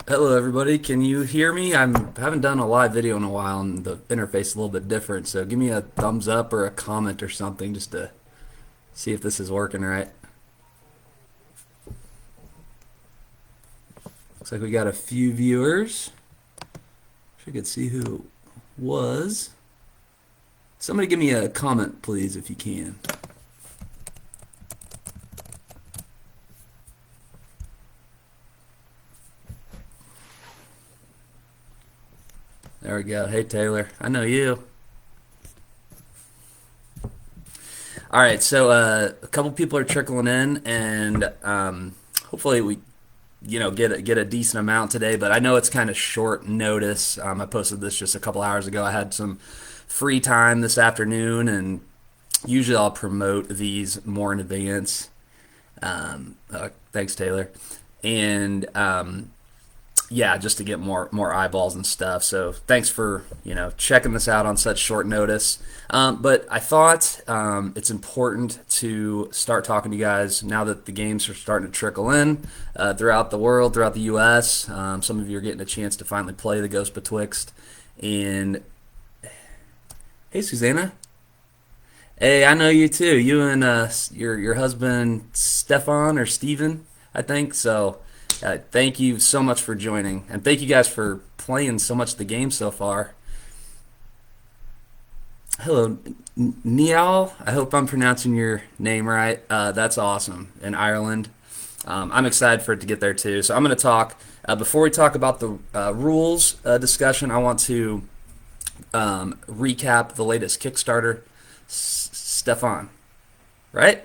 Hello everybody, can you hear me? I haven't done a live video in a while and the interface is a little bit different, so give me a thumbs up or a comment or something just to see if this is working right. Looks like we got a few viewers. Wish I could see who it was. Somebody give me a comment please if you can. There we go. Hey Taylor, I know you. All right, so a couple people are trickling in, and hopefully we, get a decent amount today. But I know it's kind of short notice. I posted this just a couple hours ago. I had some free time this afternoon, and usually I'll promote these more in advance. Thanks, Taylor. And yeah, just to get more eyeballs and stuff. So thanks for checking this out on such short notice. But I thought it's important to start talking to you guys now that the games are starting to trickle in throughout the world, throughout the U.S. Some of you are getting a chance to finally play the Ghost Betwixt. And hey, Susanna. Hey, I know you too. You and your husband Stefan or Steven, I think. So thank you so much for joining, and thank you guys for playing so much of the game so far. Hello, Niall. I hope I'm pronouncing your name right. That's awesome. In Ireland. I'm excited for it to get there too. So I'm going to talk. Before we talk about the rules discussion, I want to recap the latest Kickstarter. Stefan, right?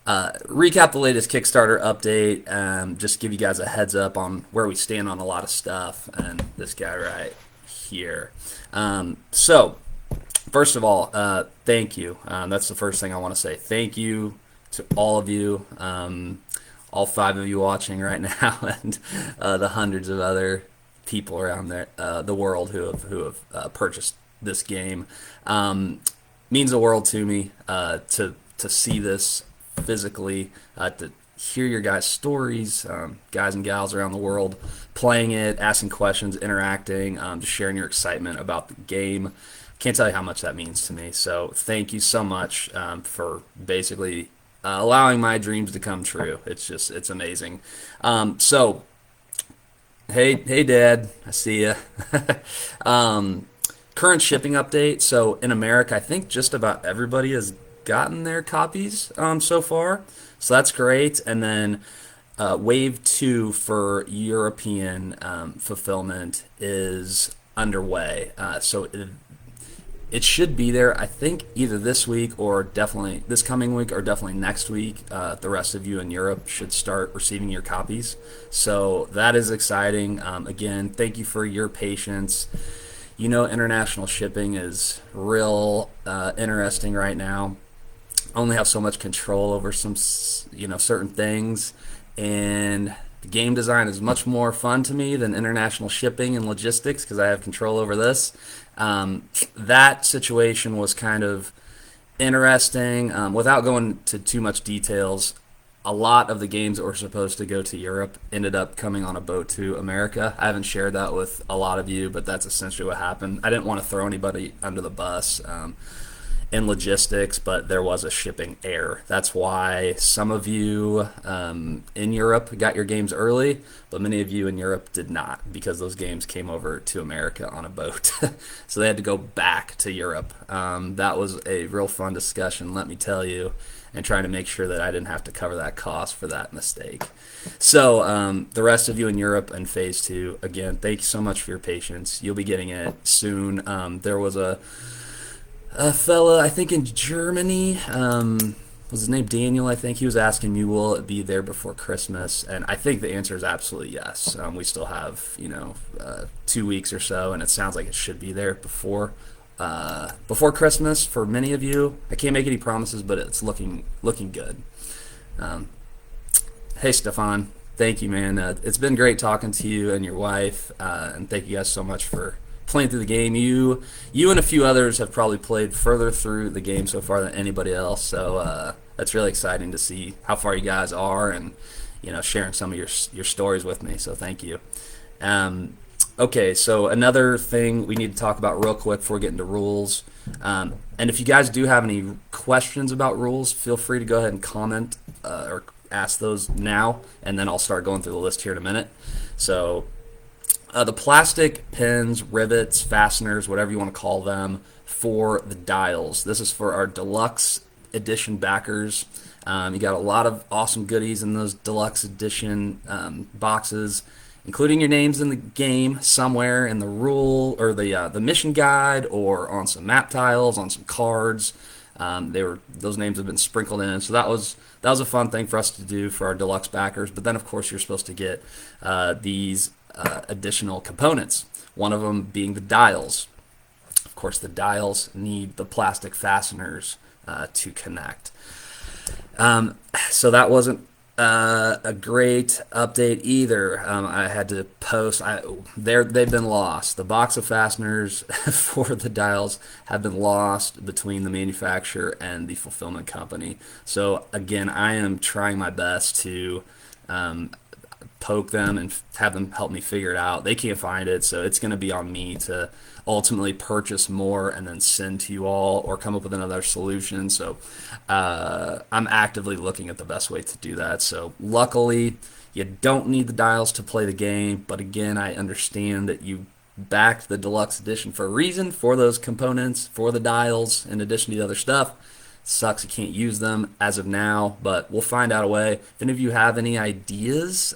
Recap the latest Kickstarter update. Just give you guys a heads up on where we stand on a lot of stuff. And this guy right here. So, first of all, thank you. That's the first thing I want to say. Thank you to all of you, all 5 of you watching right now, and the hundreds of other people around there, the world who have purchased this game. Means the world to me to see this physically, to hear your guys' stories, guys and gals around the world playing it, asking questions, interacting, just sharing your excitement about the game. Can't tell you how much that means to me. So thank you so much for basically allowing my dreams to come true. It's amazing. So hey Dad, I see ya. Current shipping update. So in America, I think just about everybody has gotten their copies so far. So that's great. And then wave 2 for European fulfillment is underway. So it should be there, I think, either this week or definitely this coming week or definitely next week. The rest of you in Europe should start receiving your copies. So that is exciting. Again, thank you for your patience. International shipping is real interesting right now. Only have so much control over some certain things, and the game design is much more fun to me than international shipping and logistics because I have control over this. That situation was kind of interesting. Without going to too much details, a lot of the games that were supposed to go to Europe ended up coming on a boat to America. I haven't shared that with a lot of you, but that's essentially what happened. I didn't want to throw anybody under the bus in logistics, but there was a shipping error. That's why some of you in Europe got your games early, but many of you in Europe did not because those games came over to America on a boat. So they had to go back to Europe. That was a real fun discussion, let me tell you, and trying to make sure that I didn't have to cover that cost for that mistake. So the rest of you in Europe and Phase 2, again, thank you so much for your patience. You'll be getting it soon. There was a fella, I think in Germany, was his name Daniel, I think. He was asking me, will it be there before Christmas? And I think the answer is absolutely yes. We still have, 2 weeks or so, and it sounds like it should be there before Christmas for many of you. I can't make any promises, but it's looking good. Hey, Stefan. Thank you, man. It's been great talking to you and your wife, and thank you guys so much for playing through the game. You and a few others have probably played further through the game so far than anybody else, so that's really exciting to see how far you guys are, and sharing some of your stories with me. So thank you. Um, okay, so another thing we need to talk about real quick before we get into rules. And if you guys do have any questions about rules, feel free to go ahead and comment or ask those now, and then I'll start going through the list here in a minute. So the plastic pins, rivets, fasteners, whatever you want to call them, for the dials. This is for our deluxe edition backers. You got a lot of awesome goodies in those deluxe edition boxes, including your names in the game somewhere in the rule or the mission guide, or on some map tiles, on some cards. Those names have been sprinkled in, so that was a fun thing for us to do for our deluxe backers. But then, of course, you're supposed to get these additional components. One of them being the dials. Of course, the dials need the plastic fasteners to connect. So that wasn't a great update either. I had to post. They've been lost. The box of fasteners for the dials have been lost between the manufacturer and the fulfillment company. So again, I am trying my best to poke them and have them help me figure it out. They can't find it, so it's going to be on me to ultimately purchase more and then send to you all, or come up with another solution. So I'm actively looking at the best way to do that. So luckily, you don't need the dials to play the game, but again, I understand that you backed the deluxe edition for a reason, for those components, for the dials, in addition to the other stuff. Sucks you can't use them as of now, but we'll find out a way. If any of you have any ideas,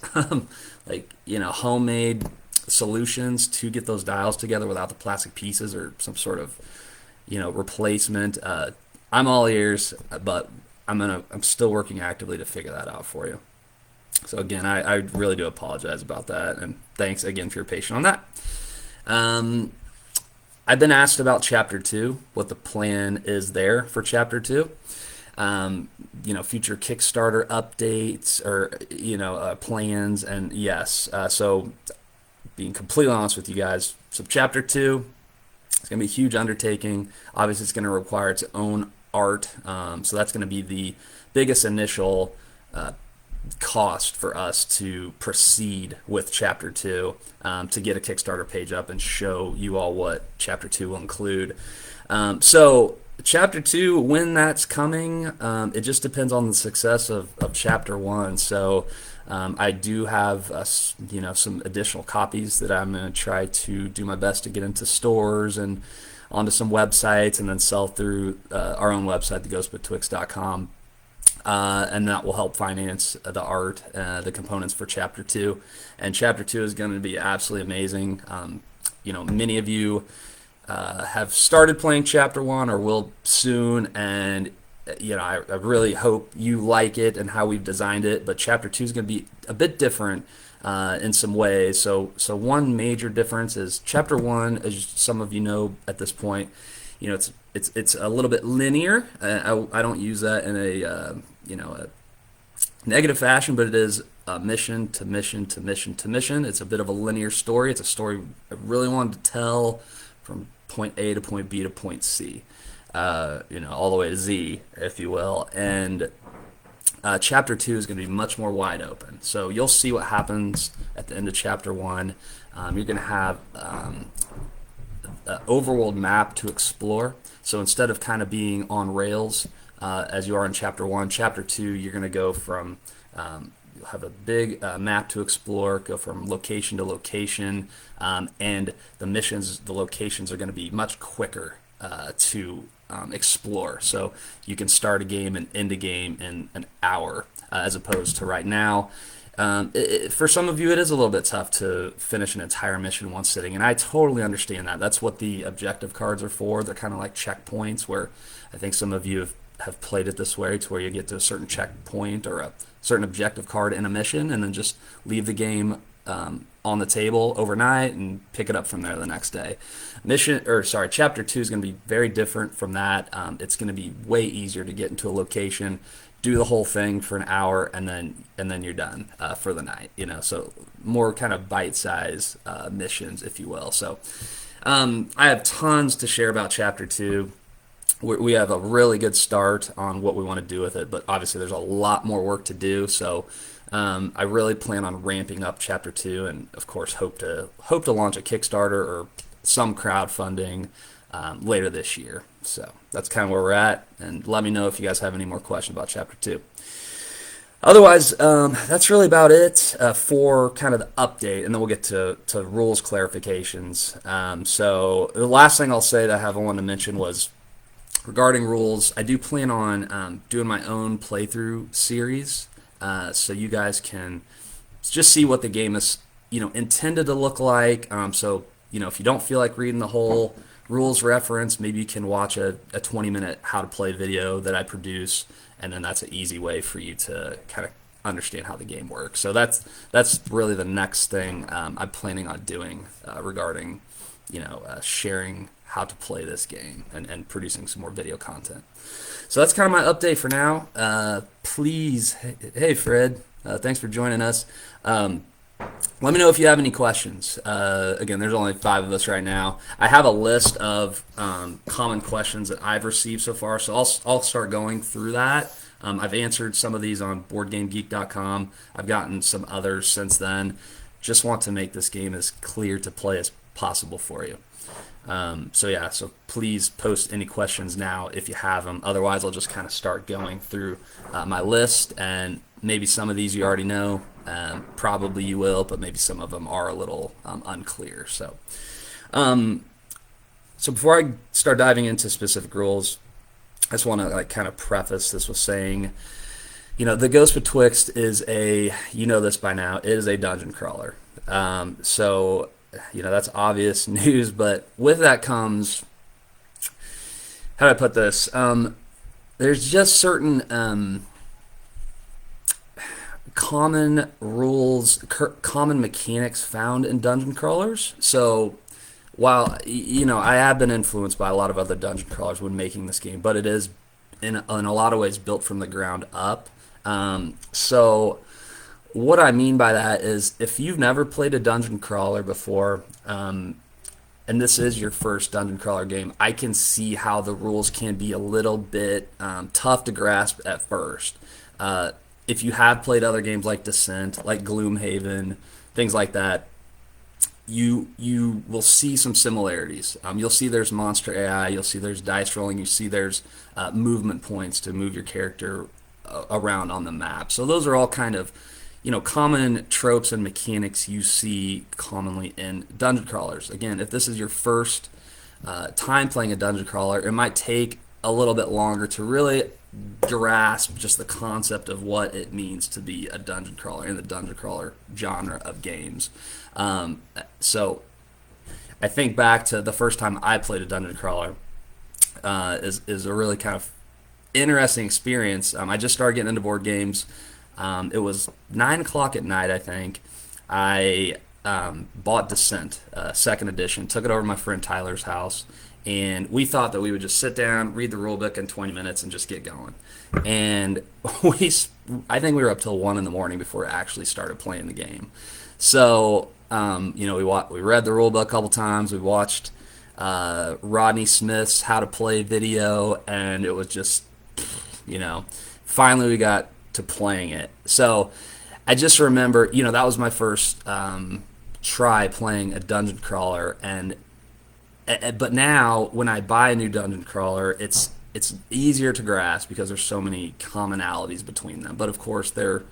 like homemade solutions to get those dials together without the plastic pieces, or some sort of replacement, I'm all ears. But I'm still working actively to figure that out for you. So again, I really do apologize about that, and thanks again for your patience on that. I've been asked about Chapter 2, what the plan is there for Chapter 2. Future Kickstarter updates, or, plans, and yes. So being completely honest with you guys, so Chapter 2, it's going to be a huge undertaking. Obviously, it's going to require its own art. So that's going to be the biggest initial cost for us to proceed with Chapter 2, to get a Kickstarter page up and show you all what Chapter 2 will include. So Chapter 2, when that's coming, it just depends on the success of Chapter 1. So I do have some additional copies that I'm going to try to do my best to get into stores and onto some websites, and then sell through our own website, theghostbetwixt.com. And that will help finance the art, the components for Chapter 2. And Chapter 2 is going to be absolutely amazing. Many of you have started playing Chapter 1 or will soon, and I really hope you like it and how we've designed it. But Chapter 2 is going to be a bit different in some ways. So one major difference is Chapter 1, as some of you know at this point, it's a little bit linear. I don't use that in a negative fashion, but it is mission to mission to mission to mission. It's a bit of a linear story. It's a story I really wanted to tell from point A to point B to point C, all the way to Z, if you will. And Chapter 2 is going to be much more wide open. So you'll see what happens at the end of Chapter 1. You're going to have an overworld map to explore. So instead of kind of being on rails as you are in Chapter 1, Chapter 2, you're going to go from, you'll have a big map to explore, go from location to location, and the locations are going to be much quicker to explore. So you can start a game and end a game in an hour, as opposed to right now. For some of you, it is a little bit tough to finish an entire mission in one sitting, and I totally understand that. That's what the objective cards are for. They're kind of like checkpoints, where I think some of you have played it this way, to where you get to a certain checkpoint or a certain objective card in a mission, and then just leave the game on the table overnight and pick it up from there the next day. Chapter 2 is going to be very different from that. It's going to be way easier to get into a location, do the whole thing for an hour, and then you're done for the night. So more kind of bite-sized missions, if you will. So I have tons to share about Chapter 2. we have a really good start on what we want to do with it, but obviously there's a lot more work to do. So I really plan on ramping up Chapter 2, and of course hope to launch a Kickstarter or some crowdfunding later this year. So that's kind of where we're at, and let me know if you guys have any more questions about Chapter 2. Otherwise, that's really about it for kind of the update, and then we'll get to rules clarifications. So the last thing I'll say that I wanted to mention was regarding rules. I do plan on doing my own playthrough series, so you guys can just see what the game is, intended to look like. So if you don't feel like reading the whole rules reference, maybe you can watch a 20-minute how to play video that I produce, and then that's an easy way for you to kind of understand how the game works. So that's really the next thing I'm planning on doing regarding sharing how to play this game and producing some more video content. So that's kind of my update for now. Please, hey Fred, thanks for joining us. Let me know if you have any questions. Again, there's only 5 of us right now. I have a list of common questions that I've received so far, so I'll start going through that. I've answered some of these on BoardGameGeek.com. I've gotten some others since then. Just want to make this game as clear to play as possible for you. So please post any questions now if you have them. Otherwise, I'll just kind of start going through my list, and maybe some of these you already know. Probably you will, but maybe some of them are a little unclear. So before I start diving into specific rules, I just want to kind of preface this with saying, the Ghost Betwixt is this by now, it is a dungeon crawler. So that's obvious news, but with that comes, how do I put this? There's just certain common rules, common mechanics found in dungeon crawlers. So while I have been influenced by a lot of other dungeon crawlers when making this game, but it is in a lot of ways built from the ground up. So what I mean by that is, if you've never played a dungeon crawler before, and this is your first dungeon crawler game, I can see how the rules can be a little bit tough to grasp at first. If you have played other games like Descent, like Gloomhaven, things like that, you will see some similarities. You'll see there's monster AI, you'll see there's dice rolling, you see there's movement points to move your character around on the map. So those are all kind of common tropes and mechanics you see commonly in dungeon crawlers. Again, if this is your first time playing a dungeon crawler, it might take a little bit longer to really grasp just the concept of what it means to be a dungeon crawler in the dungeon crawler genre of games. So I think back to the first time I played a dungeon crawler is a really kind of interesting experience. I just started getting into board games. It was 9 o'clock at night, I think. I bought Descent, second edition, took it over to my friend Tyler's house, and we thought that we would just sit down, read the rulebook in 20 minutes, and just get going. And I think we were up till 1 in the morning before we actually started playing the game. So, we read the rulebook a couple times, we watched Rodney Smith's How to Play video, and it was just, finally we got to playing it. So I just remember, that was my first try playing a dungeon crawler, but now when I buy a new dungeon crawler, it's easier to grasp because there's so many commonalities between them. But of course there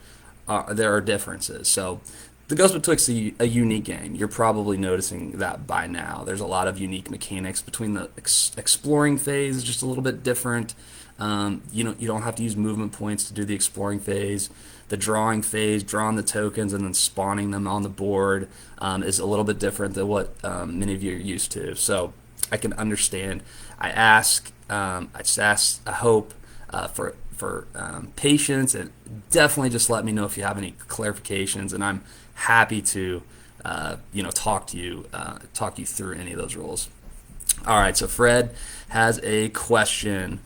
are differences. So the Ghost Betwixt is a unique game. You're probably noticing that by now. There's a lot of unique mechanics between the exploring phase, just a little bit different. You don't have to use movement points to do the exploring phase. The drawing phase, drawing the tokens and then spawning them on the board, is a little bit different than what many of you are used to. So I can understand. I hope for patience, and definitely just let me know if you have any clarifications, and I'm happy to talk you through any of those rules. All right, so Fred has a question.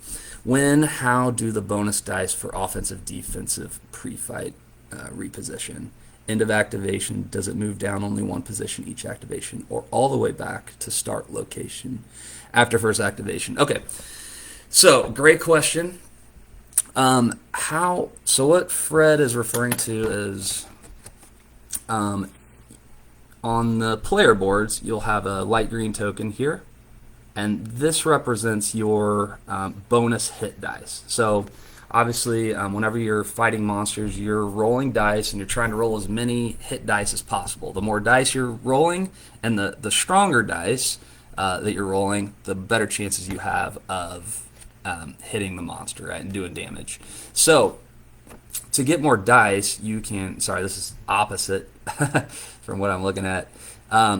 How do the bonus dice for offensive, defensive, pre-fight reposition? End of activation, does it move down only one position each activation, or all the way back to start location after first activation? Okay, So, great question. So what Fred is referring to is um, on the player boards, you'll have a light green token here, and this represents your bonus hit dice. So obviously, whenever you're fighting monsters, you're rolling dice and you're trying to roll as many hit dice as possible. The more dice you're rolling and the stronger dice that you're rolling, the better chances you have of hitting the monster, right, and doing damage. So to get more dice, you can. Sorry, this is opposite from what I'm looking at.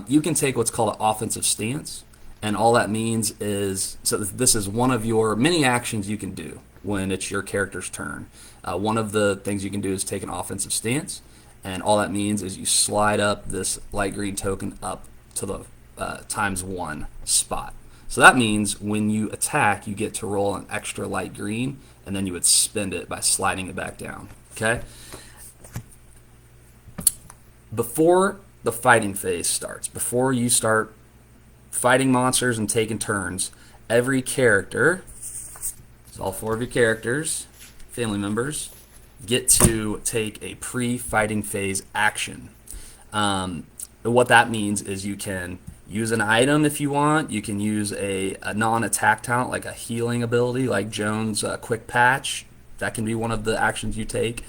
You can take what's called an offensive stance, and all that means is so. This is one of your many actions you can do when it's your character's turn. One of the things you can do is take an offensive stance, and all that means is you slide up this light green token up to the ×1 spot. So that means when you attack, you get to roll an extra light green, and then you would spend it by sliding it back down. Okay? Before the fighting phase starts, before you start fighting monsters and taking turns, every character, so all 4 of your characters, family members, get to take a pre-fighting phase action. What that means is you can use an item if you want. You can use a non-attack talent like a healing ability like Jones' Quick Patch. That can be one of the actions you take.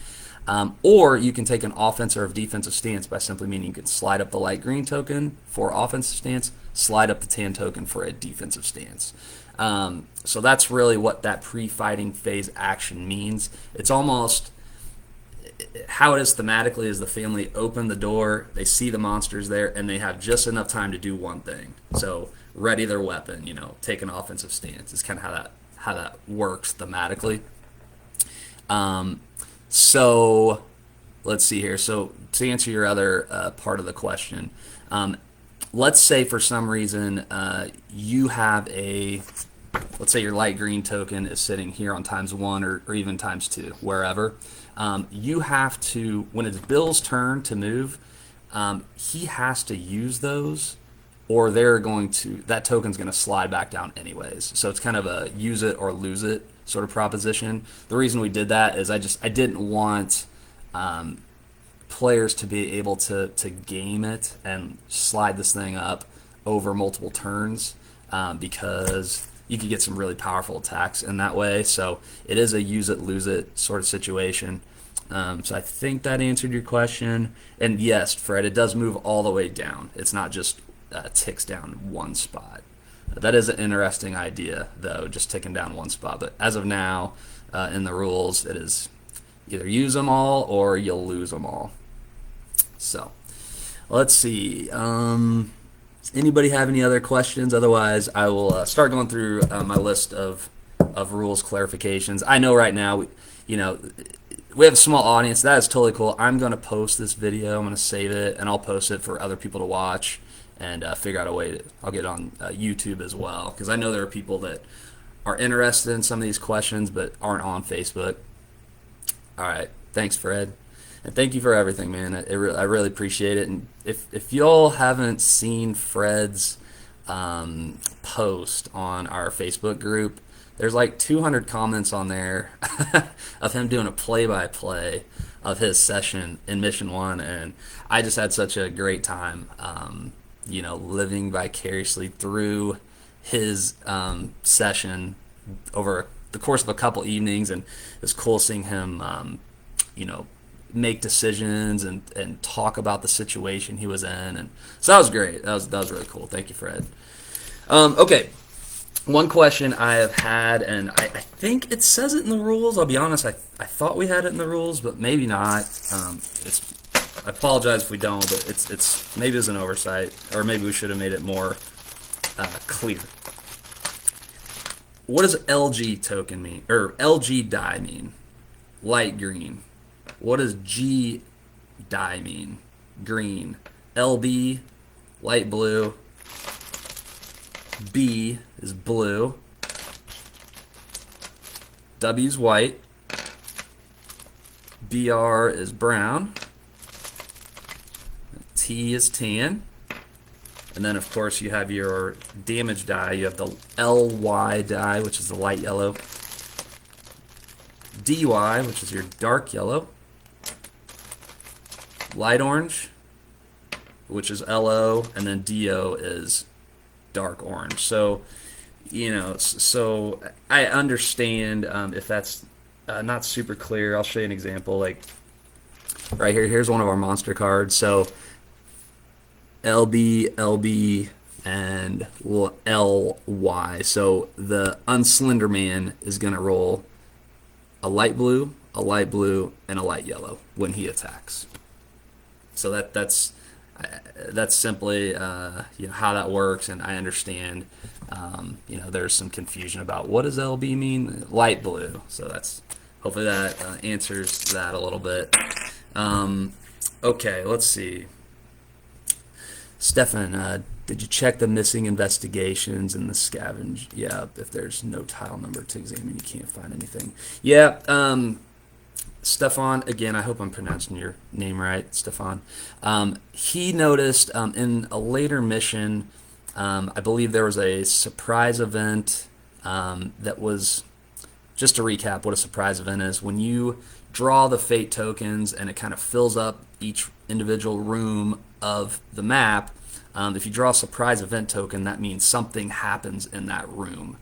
Or you can take an offensive or defensive stance by simply meaning you can slide up the light green token for offensive stance, slide up the tan token for a defensive stance. So that's really what that pre-fighting phase action means. It's almost how it is thematically is the family open the door, they see the monsters there, and they have just enough time to do one thing. So ready their weapon, take an offensive stance. It's kind of how that works thematically. So let's see here. So to answer your other part of the question, let's say for some reason you have let's say your light green token is sitting here on ×1 or even ×2, wherever. You have to, when it's Bill's turn to move, he has to use those, or that token's going to slide back down anyways. So it's kind of a use it or lose it sort of proposition. The reason we did that is I didn't want players to be able to game it and slide this thing up over multiple turns because you could get some really powerful attacks in that way. So it is a use it, lose it sort of situation. So I think that answered your question. And yes, Fred, it does move all the way down. It's not just ticks down one spot. That is an interesting idea, though, just ticking down one spot. But as of now, in the rules, it is either use them all or you'll lose them all. So let's see. Anybody have any other questions? Otherwise, I will start going through my list of rules clarifications. I know right now, we have a small audience. That is totally cool. I'm going to post this video. I'm going to save it, and I'll post it for other people to watch and figure out a way I'll get it on YouTube as well, because I know there are people that are interested in some of these questions but aren't on Facebook. All right. Thanks, Fred. And thank you for everything, man. I really appreciate it. And if y'all haven't seen Fred's post on our Facebook group, there's like 200 comments on there of him doing a play-by-play of his session in Mission 1, and I just had such a great time, living vicariously through his session over the course of a couple evenings, and it's cool seeing him, make decisions and talk about the situation he was in, and so that was great. That was really cool. Thank you, Fred. Okay. One question I have had, and I think it says it in the rules. I'll be honest, I thought we had it in the rules, but maybe not. I apologize if we don't, but it's maybe it's an oversight, or maybe we should have made it more clear. What does LG token mean, or LG die mean? Light green. What does G die mean? Green. LB, light blue. B is blue. W is white. BR is brown. T is tan. And then, of course, you have your damage die. You have the LY die, which is the light yellow, DY, which is your dark yellow, light orange, which is LO, and then DO is dark orange. So, so I understand if that's not super clear. I'll show you an example. Like right here, here's one of our monster cards. So LB, LB, and LY. So the Unslender Man is going to roll a light blue, and a light yellow when he attacks. So that's simply how that works, and I understand. There's some confusion about what does LB mean, light blue. So that's hopefully that answers that a little bit. Okay, let's see. Stefan, did you check the missing investigations and the scavenge? Yeah, if there's no tile number to examine, you can't find anything. Yeah, Stefan, again, I hope I'm pronouncing your name right, Stefan. He noticed in a later mission, I believe there was a surprise event that was, just to recap what a surprise event is, when you draw the fate tokens and it kind of fills up each individual room of the map. If you draw a surprise event token, that means something happens in that room.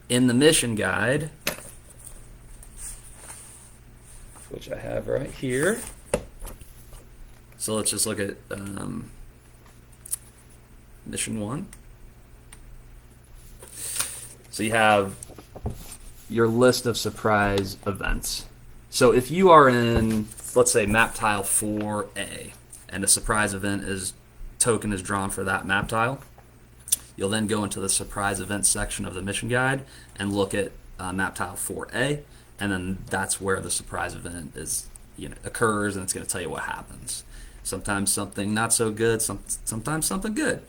In the mission guide, which I have right here. So let's just look at mission 1. So you have your list of surprise events. So if you are in, let's say, map tile 4A, and a surprise event token is drawn for that map tile, you'll then go into the surprise event section of the mission guide and look at map tile 4A, and then that's where the surprise event occurs, and it's going to tell you what happens. Sometimes something not so good, sometimes something good.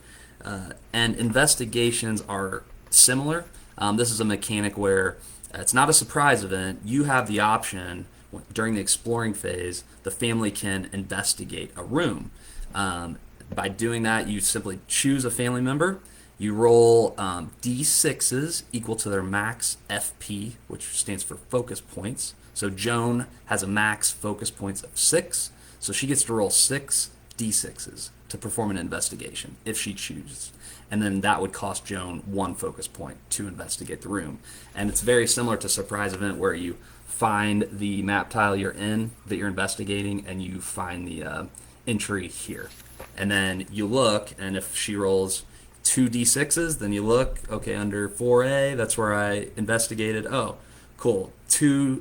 And investigations are similar. This is a mechanic where it's not a surprise event. You have the option during the exploring phase, the family can investigate a room. By doing that, you simply choose a family member. You roll D6s equal to their max FP, which stands for focus points. So Joan has a max focus points of 6, so she gets to roll 6 D6s to perform an investigation if she chooses. And then that would cost Joan 1 focus point to investigate the room. And it's very similar to surprise event where you find the map tile you're in that you're investigating, and you find the entry here. And then you look, and if she rolls 2 D6s, then you look, okay, under 4A, that's where I investigated. Oh, cool. And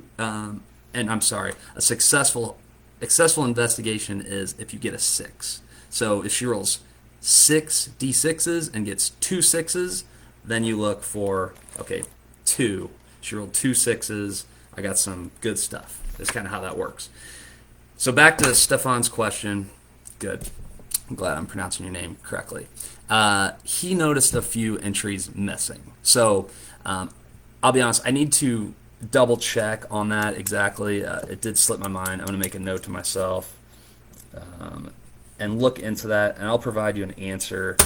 I'm sorry, a successful investigation is if you get a 6. So if she rolls 6 D6s and gets 2 6s, then you look for, okay, 2. She rolled 2 6s. I got some good stuff. That's kind of how that works. So back to Stefan's question. Good. I'm glad I'm pronouncing your name correctly. He noticed a few entries missing. So I'll be honest, I need to double check on that exactly. It did slip my mind. I'm going to make a note to myself and look into that, and I'll provide you an answer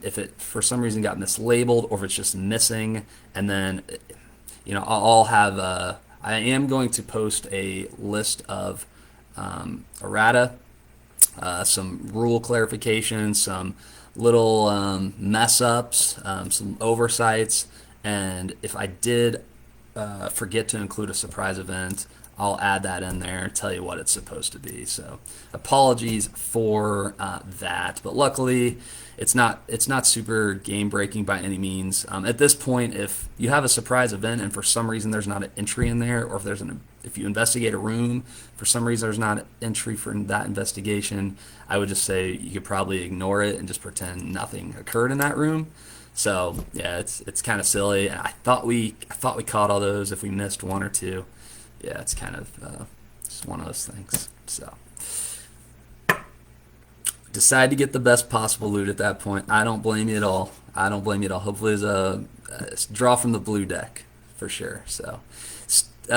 if it for some reason got mislabeled or if it's just missing. And then I'll have I am going to post a list of errata, some rule clarifications, some little mess ups, some oversights, and if I did forget to include a surprise event, I'll add that in there and tell you what it's supposed to be. So apologies for that, but luckily it's not super game breaking by any means. At this point, if you have a surprise event and for some reason there's not an entry in there, or if you investigate a room, for some reason there's not an entry for that investigation, I would just say you could probably ignore it and just pretend nothing occurred in that room. So yeah, it's kind of silly. I thought we caught all those. If we missed 1 or 2, yeah, it's kind of just one of those things. So decide to get the best possible loot at that point. I don't blame you at all. Hopefully it's a draw from the blue deck for sure. So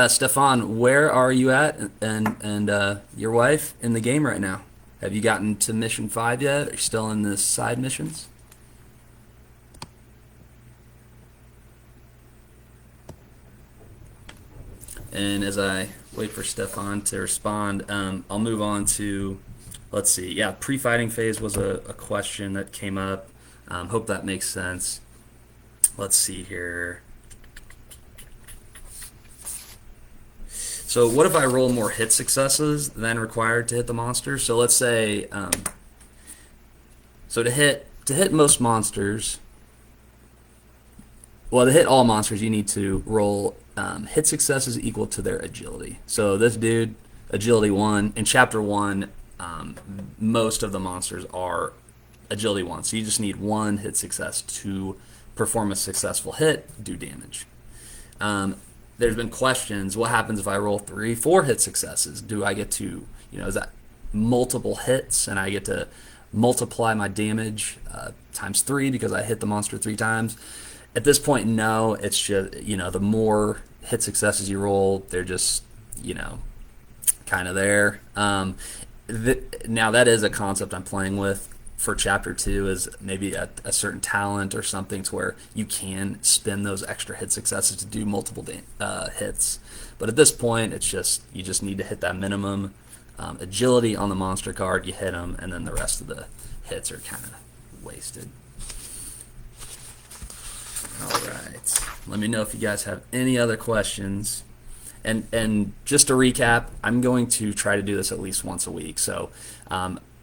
Stefan, where are you at and your wife in the game right now? Have you gotten to mission 5 yet? Are you still in the side missions? And as I wait for Stefan to respond, I'll move on to, let's see. Yeah, pre-fighting phase was a question that came up. Hope that makes sense. Let's see here. So what if I roll more hit successes than required to hit the monster? So let's say, so to hit most monsters, well, to hit all monsters, you need to roll hit successes equal to their agility. So this dude, agility 1. In chapter 1, most of the monsters are agility 1. So you just need 1 hit success to perform a successful hit, do damage. There's been questions, what happens if I roll 3, 4 hit successes? Do I get to, is that multiple hits and I get to multiply my damage times 3 because I hit the monster 3 times? At this point, no. It's just, the more hit successes you roll, they're just, kind of there. Now, that is a concept I'm playing with for chapter 2, is maybe a certain talent or something to where you can spin those extra hit successes to do multiple hits. But at this point, it's just, you just need to hit that minimum agility on the monster card. You hit them, and then the rest of the hits are kind of wasted. All right. Let me know if you guys have any other questions. And just to recap, I'm going to try to do this at least once a week. So,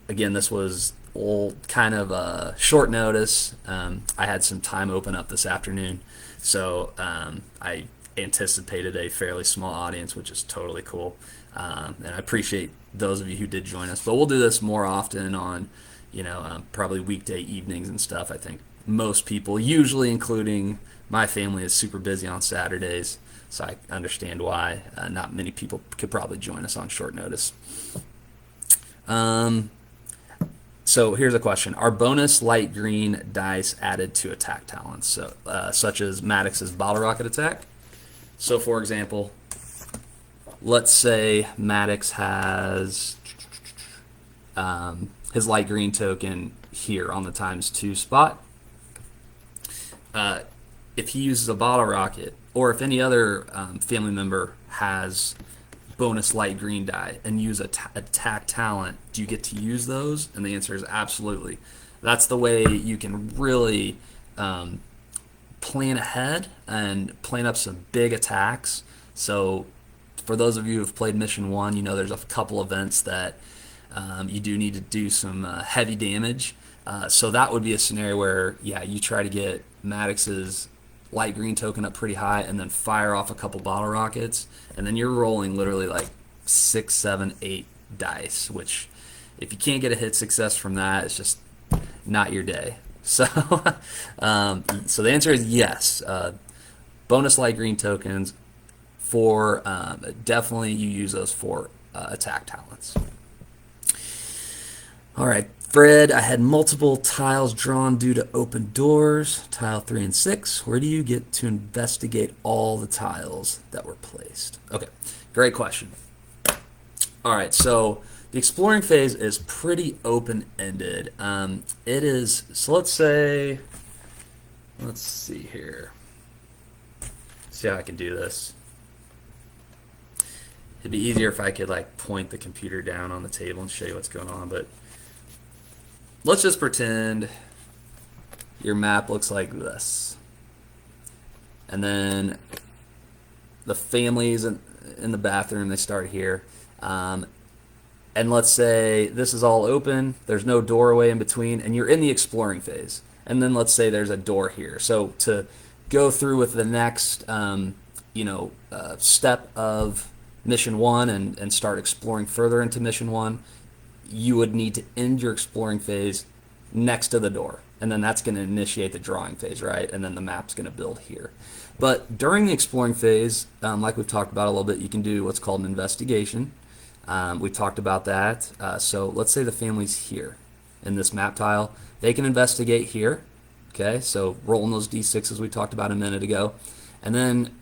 again, this was kind of a short notice. I had some time open up this afternoon, so I anticipated a fairly small audience, which is totally cool. And I appreciate those of you who did join us. But we'll do this more often on, probably weekday evenings and stuff. I think most people, usually including my family, is super busy on Saturdays, so I understand why not many people could probably join us on short notice. So here's a question. Are bonus light green dice added to attack talents, so such as Maddox's Bottle Rocket attack? So for example, let's say Maddox has his light green token here on the ×2 spot. If he uses a Bottle Rocket, or if any other family member has bonus light green die and use attack talent, do you get to use those? And the answer is absolutely. That's the way you can really plan ahead and plan up some big attacks. So for those of you who've played Mission 1, there's a couple events that you do need to do some heavy damage. So that would be a scenario where, you try to get Maddox's light green token up pretty high and then fire off a couple bottle rockets, and then you're rolling literally like 6, 7, 8 dice, which if you can't get a hit success from that, it's just not your day. So so the answer is yes. Bonus light green tokens for definitely you use those for attack talents. All right, Fred, I had multiple tiles drawn due to open doors, tile 3 and 6. Where do you get to investigate all the tiles that were placed? Okay, great question. All right, so the exploring phase is pretty open-ended. It is, so let's see here. See how I can do this. It'd be easier if I could point the computer down on the table and show you what's going on, but let's just pretend your map looks like this. And then the families in the bathroom, they start here. And let's say this is all open, there's no doorway in between, and you're in the exploring phase. And then let's say there's a door here. So to go through with the next step of Mission 1 and start exploring further into Mission 1, you would need to end your exploring phase next to the door. And then that's going to initiate the drawing phase, right? And then the map's going to build here. But during the exploring phase, like we've talked about a little bit, you can do what's called an investigation. We talked about that. So let's say the family's here in this map tile. They can investigate here. Okay, so rolling those d6s we talked about a minute ago. And then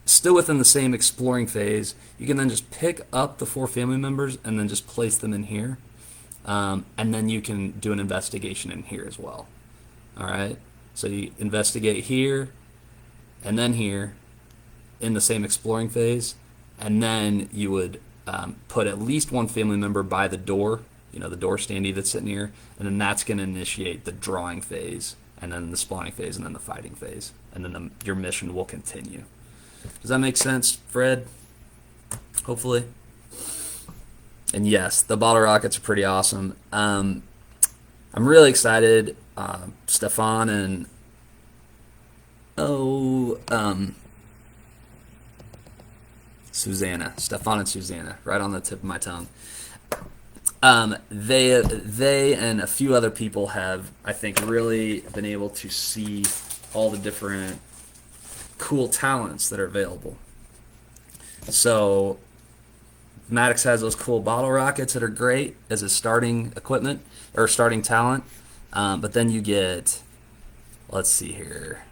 still within the same exploring phase, you can then just pick up the 4 family members and then just place them in here. and then you can do an investigation in here as well. All right, so you investigate here and then here in the same exploring phase, and then you would put at least one family member by the door, the door standee that's sitting here, and then that's going to initiate the drawing phase, and then the spawning phase, and then the fighting phase, and then your mission will continue. Does that make sense, Fred? Hopefully. And yes, the bottle rockets are pretty awesome. I'm really excited. Stefan and Stefan and Susanna, right on the tip of my tongue. They and a few other people have, I think, really been able to see all the different cool talents that are available. So Maddox has those cool bottle rockets that are great as a starting equipment or starting talent. But then you get, let's see here,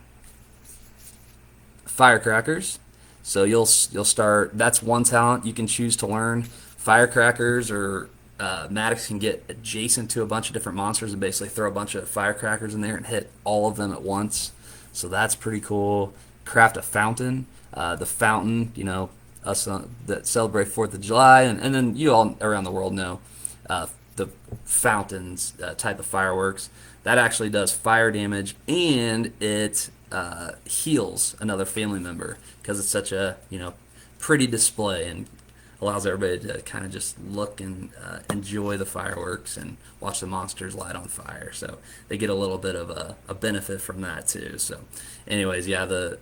firecrackers. So you'll start. That's one talent you can choose to learn. Firecrackers, or Maddox can get adjacent to a bunch of different monsters and basically throw a bunch of firecrackers in there and hit all of them at once. So that's pretty cool. Craft a fountain. The fountain, us that celebrate 4th of July, and then you all around the world know the fountains type of fireworks. That actually does fire damage, and it heals another family member because it's such a pretty display and allows everybody to kind of just look and enjoy the fireworks and watch the monsters light on fire. So they get a little bit of a benefit from that too. So anyways, yeah, the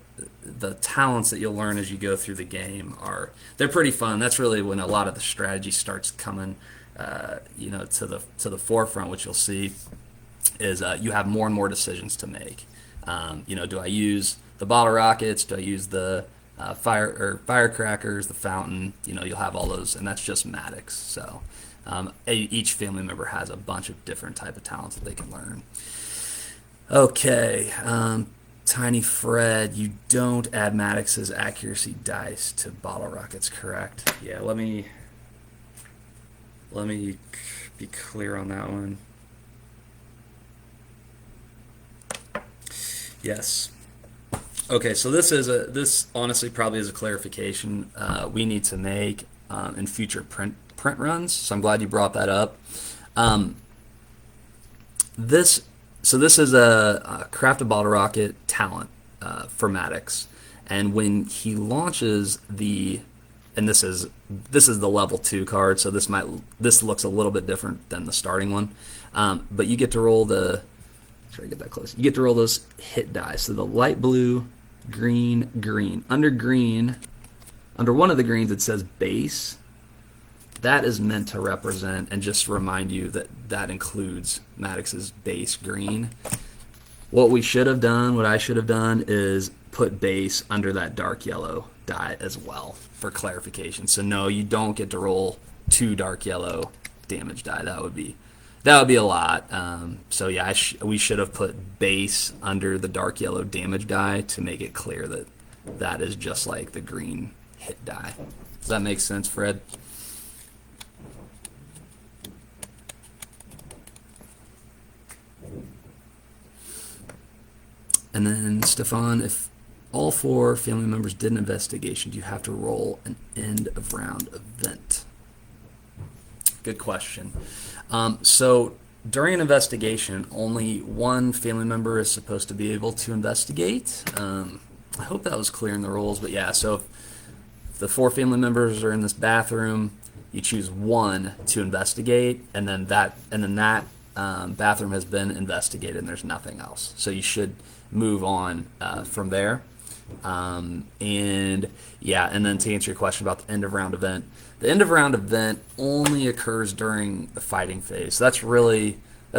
talents that you'll learn as you go through the game they're pretty fun. That's really when a lot of the strategy starts coming to the forefront, which you'll see is you have more and more decisions to make. Do I use the bottle rockets? Do I use the firecrackers, the fountain? You'll have all those, and that's just Maddox. So each family member has a bunch of different type of talents that they can learn. Okay, Tiny Fred, you don't add Maddox's accuracy dice to bottle rockets, correct? Yeah, let me be clear on that one. Yes. Okay, so this honestly probably is a clarification we need to make in future print runs. So I'm glad you brought that up. This is a Craftable Bottle Rocket talent for Maddox, and when he launches and this is the level 2 card, so this looks a little bit different than the starting one, but you get to roll try to get that close. You get to roll those hit die. So the light blue, green, green. Under one of the greens it says base. That is meant to represent and just remind you that includes Maddox's base green. What I should have done is put base under that dark yellow die as well for clarification. So no, you don't get to roll 2 dark yellow damage die. That would be a lot. So yeah, we should have put base under the dark yellow damage die to make it clear that is just like the green hit die. Does that make sense, Fred? And then Stefan, if all 4 family members did an investigation, do you have to roll an end of round event? Good question. So during an investigation, only one family member is supposed to be able to investigate. I hope that was clear in the rules, but yeah, so if the 4 family members are in this bathroom, you choose one to investigate, and then that bathroom has been investigated and there's nothing else. So you should move on from there. And then to answer your question about the end of round event, the end of round event only occurs during the fighting phase. So that's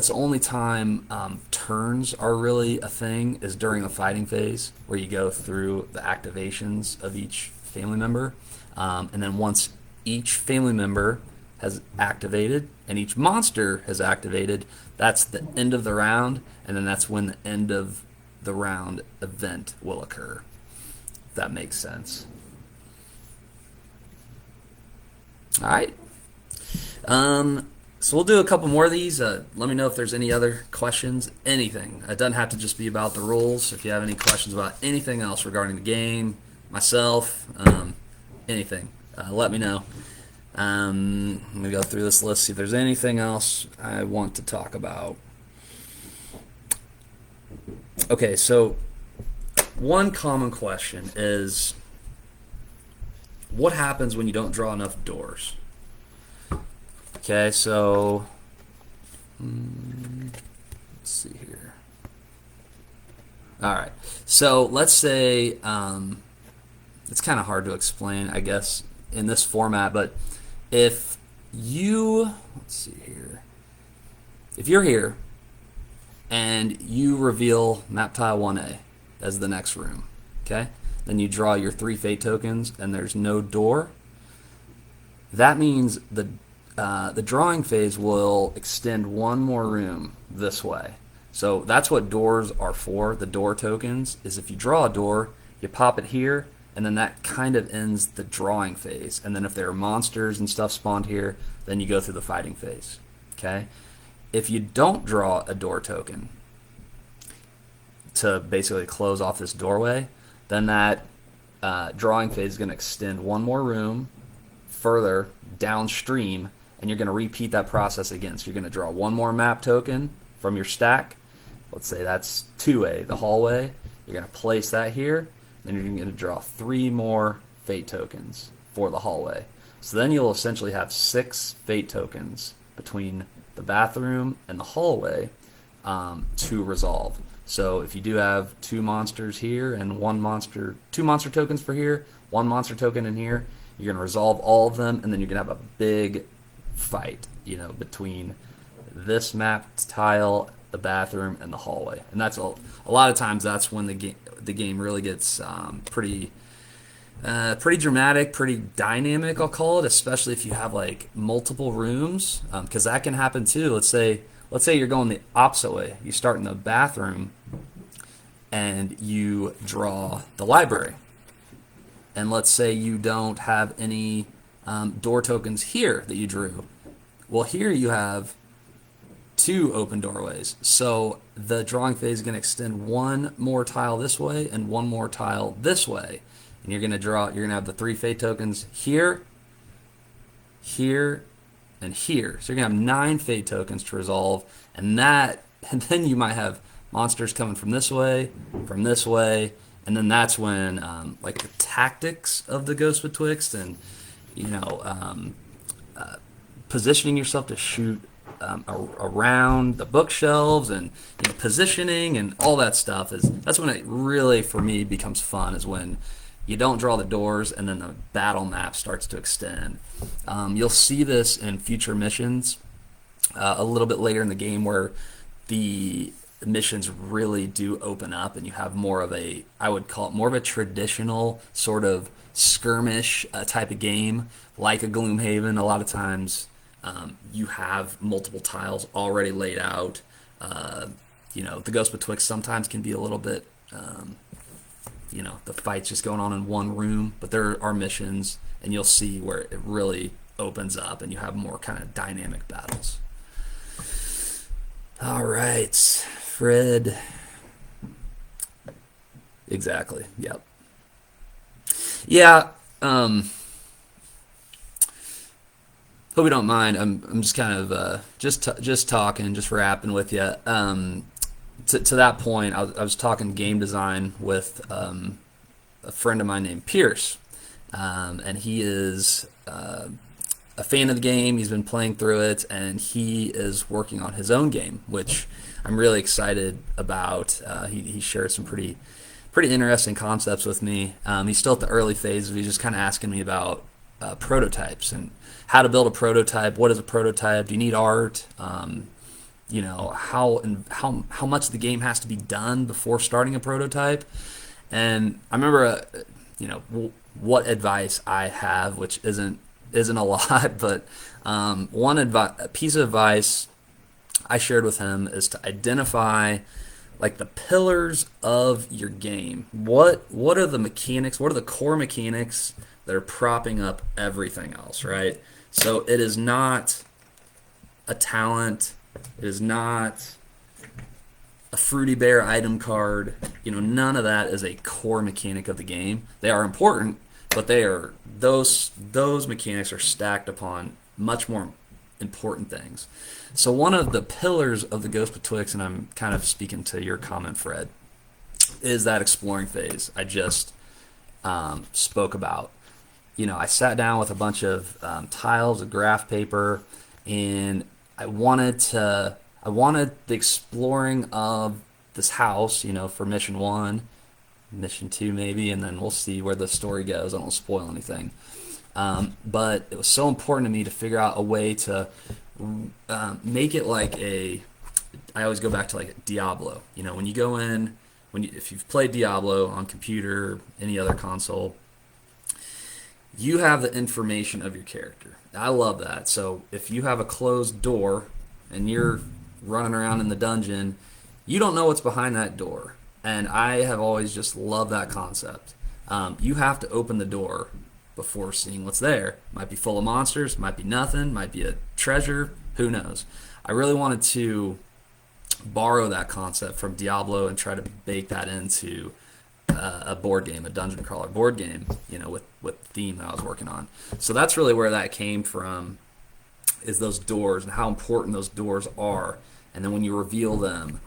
the only time turns are really a thing, is during the fighting phase, where you go through the activations of each family member. And then once each family member has activated and each monster has activated, that's the end of the round, and then that's when the end of the round event will occur. If that makes sense. All right. So we'll do a couple more of these. Let me know if there's any other questions, anything. It doesn't have to just be about the rules. If you have any questions about anything else regarding the game, myself, anything, let me know. Let me go through this list, see if there's anything else I want to talk about. Okay, so one common question is, what happens when you don't draw enough doors? Okay, so let's see here. All right, so let's say it's kind of hard to explain, I guess, in this format, but if you, let's see here, if you're here and you reveal map tile 1A as the next room, okay, then you draw your 3 fate tokens and there's no door, that means the drawing phase will extend one more room this way. So that's what doors are for. The door tokens is if you draw a door, you pop it here, and then that kind of ends the drawing phase. And then if there are monsters and stuff spawned here, then you go through the fighting phase. Okay? If you don't draw a door token to basically close off this doorway, then that drawing phase is going to extend one more room further downstream, and you're going to repeat that process again. So you're going to draw one more map token from your stack. Let's say that's 2A, the hallway. You're going to place that here. Then you're going to draw 3 more fate tokens for the hallway. So then you'll essentially have 6 fate tokens between the bathroom and the hallway to resolve. So if you do have 2 monsters here and 2 monster tokens for here, 1 monster token in here, you're going to resolve all of them, and then you're going to have a big fight, between this map tile, the bathroom, and the hallway. And that's a lot of times that's when the game really gets pretty dramatic, pretty dynamic, I'll call it, especially if you have like multiple rooms, because that can happen too. Let's say you're going the opposite way. You start in the bathroom and you draw the library. And let's say you don't have any door tokens here that you drew. Well, here you have 2 open doorways. So the drawing phase is going to extend 1 more tile this way and 1 more tile this way. And you're going to have the 3 fate tokens here, here, and here. So you're going to have 9 fate tokens to resolve. And then you might have monsters coming from this way, and then that's when like the tactics of the Ghost Betwixt and positioning yourself to shoot around the bookshelves and positioning and all that stuff that's when it really for me becomes fun, is when you don't draw the doors and then the battle map starts to extend. You'll see this in future missions a little bit later in the game where the missions really do open up and you have more of a, I would call it more of a traditional sort of skirmish type of game, like a Gloomhaven. A lot of times you have multiple tiles already laid out. The Ghost Betwixt sometimes can be a little bit, the fight's just going on in one room, but there are missions and you'll see where it really opens up and you have more kind of dynamic battles. All right, Fred. Exactly. Yep. Yeah. Hope you don't mind. I'm just kind of just talking, just rapping with you. To that point, I was talking game design with a friend of mine named Pierce, and he is a fan of the game. He's been playing through it, and he is working on his own game, which I'm really excited about. He shared some pretty interesting concepts with me. He's still at the early phases. He's just kind of asking me about prototypes and how to build a prototype. What is a prototype? Do you need art? How much the game has to be done before starting a prototype? And I remember, what advice I have, which isn't a lot, but one piece of advice I shared with him is to identify like the pillars of your game. What are the mechanics? What are the core mechanics that are propping up everything else, right? So it is not a talent. It is not a Fruity Bear item card. None of that is a core mechanic of the game. They are important, but those mechanics are stacked upon much more important things. So one of the pillars of the Ghost Betwixt, and I'm kind of speaking to your comment, Fred, is that exploring phase I just spoke about. I sat down with a bunch of tiles, a graph paper, and I wanted the exploring of this house, for mission 1, mission 2 maybe, and then we'll see where the story goes. I don't spoil anything. But it was so important to me to figure out a way to make it like I always go back to like Diablo. When you go in, if you've played Diablo on computer or any other console, you have the information of your character. I love that. So if you have a closed door and you're running around in the dungeon, you don't know what's behind that door. And I have always just loved that concept. You have to open the door before seeing what's there. Might be full of monsters, might be nothing, might be a treasure, who knows. I really wanted to borrow that concept from Diablo and try to bake that into a board game, a dungeon crawler board game, with the theme that I was working on. So that's really where that came from, is those doors and how important those doors are. And then when you reveal them,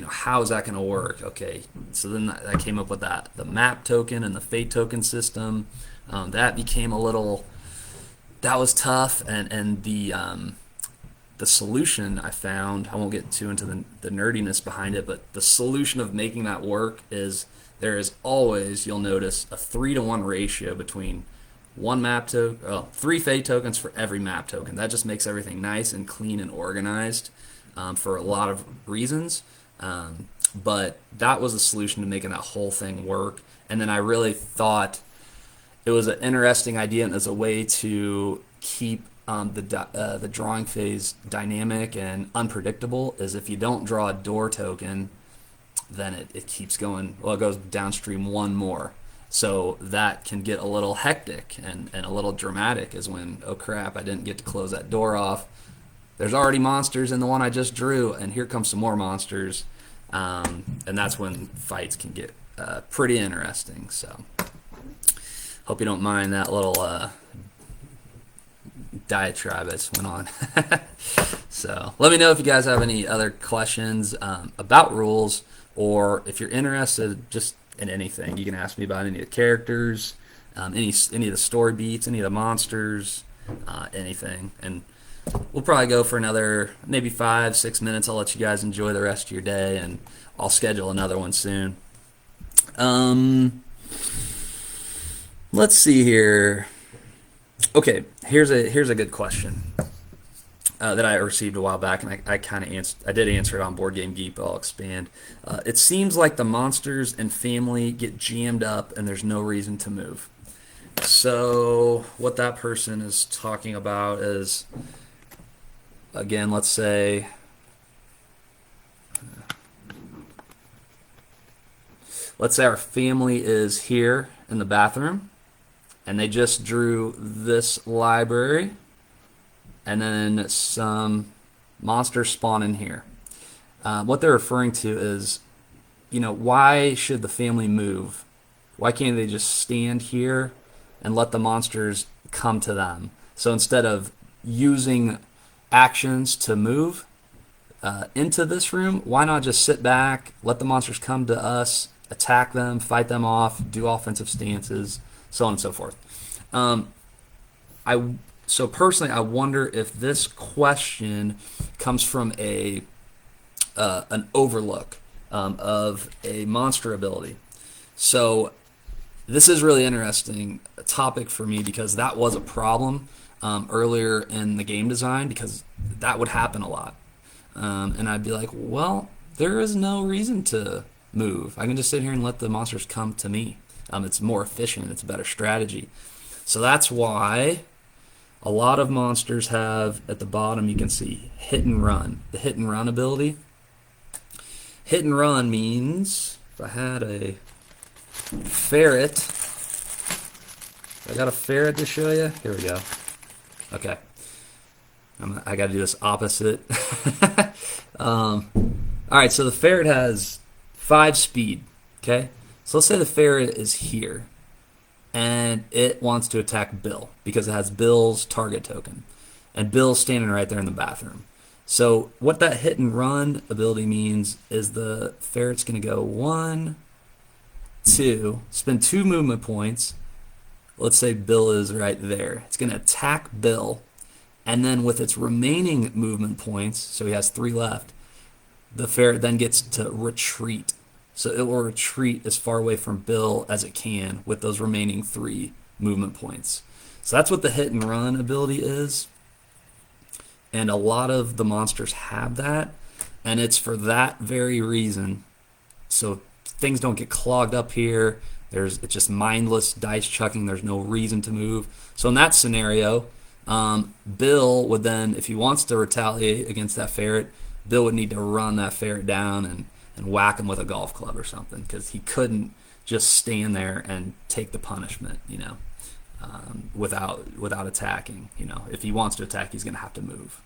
how is that going to work? Okay, so then that came up with the map token and the fate token system. That became that was tough, and the solution I found, I won't get too into the nerdiness behind it, but the solution of making that work is there is always, you'll notice, a 3-to-1 ratio between one map token, 3 fate tokens for every map token. That just makes everything nice and clean and organized for a lot of reasons. But that was the solution to making that whole thing work. And then I really thought it was an interesting idea, and as a way to keep the drawing phase dynamic and unpredictable, is if you don't draw a door token, then it keeps going. Well, it goes downstream one more. So that can get a little hectic and a little dramatic, is when, oh crap, I didn't get to close that door off. There's already monsters in the one I just drew, and here comes some more monsters. And that's when fights can get pretty interesting. So hope you don't mind that little diatribe I just went on. So let me know if you guys have any other questions about rules, or if you're interested just in anything. You can ask me about any of the characters, any of the story beats, any of the monsters, anything. And we'll probably go for another maybe 5-6 minutes. I'll let you guys enjoy the rest of your day, and I'll schedule another one soon. Let's see here. Okay, here's a good question that I received a while back, and I kind of I did answer it on Board Game Geek, but I'll expand. It seems like the monsters and family get jammed up, and there's no reason to move. So what that person is talking about is, again, let's say our family is here in the bathroom, and they just drew this library, and then some monsters spawn in here. What they're referring to is, why should the family move? Why can't they just stand here and let the monsters come to them? So instead of using actions to move into this room, why not just sit back, let the monsters come to us, attack them, fight them off, do offensive stances, so on and so forth. So personally, I wonder if this question comes from an overlook of a monster ability. So this is really interesting topic for me, because that was a problem earlier in the game design, because that would happen a lot. And I'd be like, well, there is no reason to move. I can just sit here and let the monsters come to me. It's more efficient. It's a better strategy. So that's why a lot of monsters have, at the bottom, you can see hit and run. The hit and run ability. Hit and run means, if I had a ferret, I got a ferret to show you. Here we go. Okay. I got to do this opposite. All right, so the ferret has 5 speed. Okay, so let's say the ferret is here, and it wants to attack Bill because it has Bill's target token, and Bill's standing right there in the bathroom. So what that hit and run ability means is the ferret's going to go 1, 2, spend 2 movement points. Let's say Bill is right there. It's going to attack Bill, and then with its remaining movement points, so he has 3 left, the ferret then gets to retreat. So it will retreat as far away from Bill as it can with those remaining 3 movement points. So that's what the hit and run ability is. And a lot of the monsters have that. And it's for that very reason. So things don't get clogged up here. It's just mindless dice chucking. There's no reason to move. So in that scenario, Bill would then, if he wants to retaliate against that ferret, Bill would need to run that ferret down and whack him with a golf club or something, because he couldn't just stand there and take the punishment, without attacking. If he wants to attack, he's going to have to move.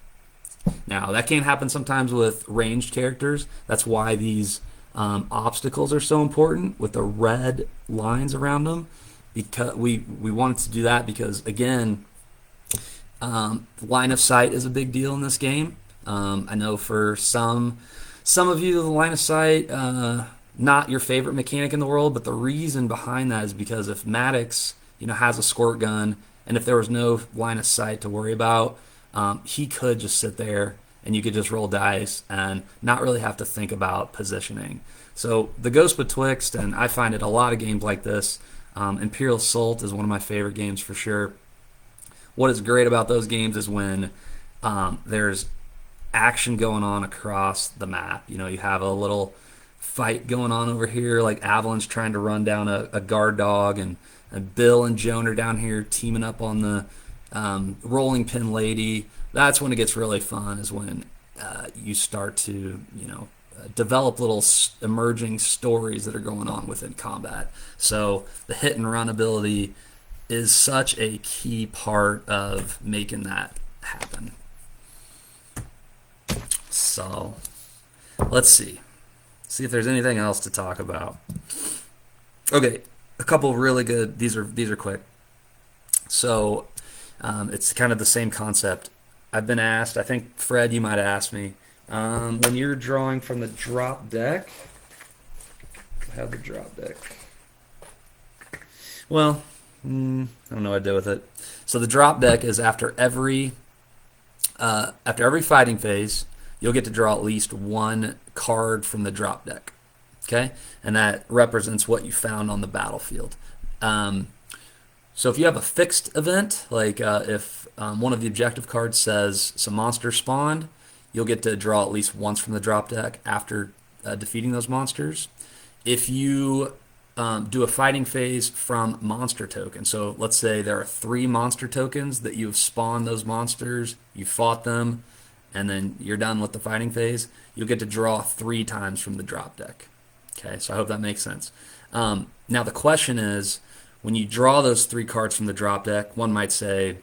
Now, that can happen sometimes with ranged characters. That's why these obstacles are so important with the red lines around them, because we wanted to do that because, again, line of sight is a big deal in this game. I know for some of you, the line of sight, not your favorite mechanic in the world, but the reason behind that is because if Maddox, has a squirt gun, and if there was no line of sight to worry about, he could just sit there and you could just roll dice and not really have to think about positioning. So the Ghost Betwixt, and I find it a lot of games like this, Imperial Assault is one of my favorite games for sure. What is great about those games is when there's action going on across the map. You have a little fight going on over here, like Avalanche trying to run down a guard dog, and Bill and Joan are down here teaming up on the rolling pin lady. That's when it gets really fun, is when you start to develop little emerging stories that are going on within combat. So the hit and run ability is such a key part of making that happen. So let's see if there's anything else to talk about. Okay, a couple really good. These are quick. So it's kind of the same concept. I've been asked. I think Fred, you might have asked me when you're drawing from the drop deck. I have the drop deck. Well, I don't know what I did with it. So the drop deck is after every fighting phase, you'll get to draw at least 1 card from the drop deck. Okay? And that represents what you found on the battlefield. So if you have a fixed event, like if one of the objective cards says some monsters spawned, you'll get to draw at least once from the drop deck after defeating those monsters. If you do a fighting phase from monster tokens, so let's say there are 3 monster tokens that you've spawned those monsters, you fought them, and then you're done with the fighting phase, you'll get to draw 3 times from the drop deck. Okay, so I hope that makes sense. Now the question is, when you draw those 3 cards from the drop deck, one might say